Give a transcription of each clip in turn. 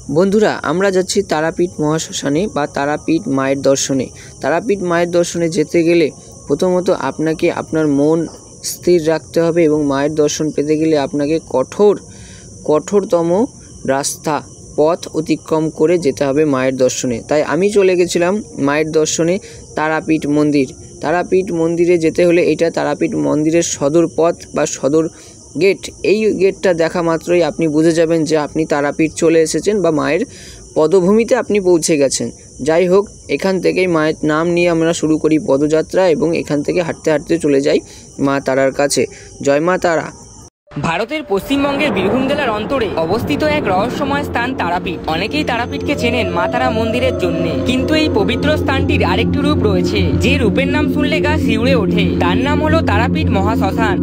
বন্ধুরা, আমরা যাচ্ছি তারাপীঠ মহাশ্মশানে বা তারাপীঠ মায়ের দর্শনে। তারাপীঠ মায়ের দর্শনে যেতে গেলে প্রথমত আপনাকে আপনার মন স্থির রাখতে হবে এবং মায়ের দর্শন পেতে গেলে আপনাকে কঠোরতম পথ অতিক্রম করে যেতে হবে মায়ের দর্শনে। তাই আমি চলে গেছিলাম মায়ের দর্শনে তারাপীঠ মন্দির। তারাপীঠ মন্দিরে যেতে হলে এটা তারাপীঠ মন্দিরের সদর পথ বা সদর গেট। এই গেটটা দেখা মাত্রই আপনি বুঝে যাবেন যে আপনি তারাপীঠ চলে এসেছেন বা মায়ের পদভূমিতে আপনি পৌঁছে গেছেন। যাই হোক, এখান থেকেই মায়ের নাম নিয়ে আমরা শুরু করি পদযাত্রা এবং এখান থেকে হাঁটতে হাঁটতে চলে যাই মা তারার কাছে। জয় মা তারা। ভারতের পশ্চিমবঙ্গের বীরভূম জেলার অন্তরে অবস্থিত এক রহস্যময় স্থান তারাপীঠ। অনেকেই তারাপীঠকে চেনেন মা তারা মন্দিরের জন্য, কিন্তু এই পবিত্র স্থানটির আরেকটি রূপ রয়েছে, যে রূপের নাম শুনলে গা শিউরে ওঠে। তার নাম হলো তারাপীঠ মহাশ্মশান।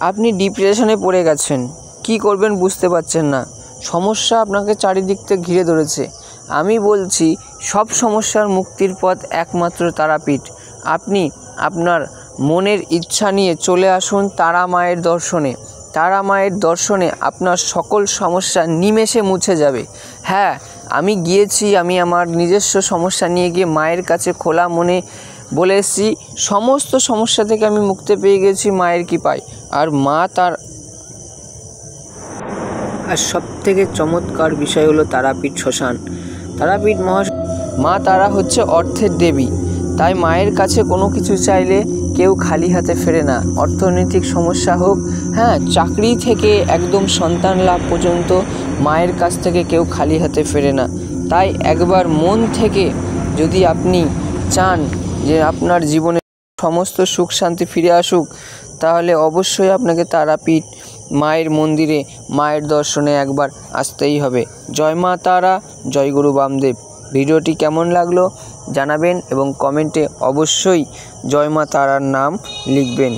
আপনি ডিপ্রেশনে পড়ে গেছেন, কি করবেন বুঝতে পারছেন না, সমস্যা আপনাকে চারিদিক থেকে ঘিরে ধরেছে। আমি বলছি, সব সমস্যার মুক্তির পথ একমাত্র তারাপীঠ। আপনি আপনার মনের ইচ্ছা নিয়ে চলে আসুন তারা মায়ের দর্শনে। তারা মায়ের দর্শনে আপনার সকল সমস্যা নিমেষে মুছে যাবে। হ্যাঁ, আমি গিয়েছি, আমি আমার নিজস্ব সমস্যা নিয়ে গিয়ে মায়ের কাছে খোলা মনে বলে এসেছি, সমস্ত সমস্যা থেকে আমি মুক্তি পেয়ে গেছি মায়ের কৃপায়। আর সবথেকে চমৎকার বিষয় হলো তারাপীঠ শ্মশান। তারাপীঠ মা তারা হচ্ছে অর্থের দেবী, তাই মায়ের কাছে কোনো কিছু চাইলে কেউ খালি হাতে ফেরে না। অর্থনৈতিক সমস্যা হোক, চাকরি থেকে একদম সন্তান লাভ পর্যন্ত মায়ের কাছ থেকে কেউ খালি হাতে ফেরে না। তাই একবার মন থেকে যদি আপনি চান যে আপনার জীবনে সমস্ত সুখ শান্তি ফিরে আসুক, তাহলে অবশ্যই আপনাকে তারাপীঠ মায়ের মন্দিরে মায়ের দর্শনে একবার আসতেই হবে। জয় মা তারা, জয় গুরু বামদেব। ভিডিওটি কেমন লাগলো জানাবেন এবং কমেন্টে অবশ্যই জয় মা তারার নাম লিখবেন।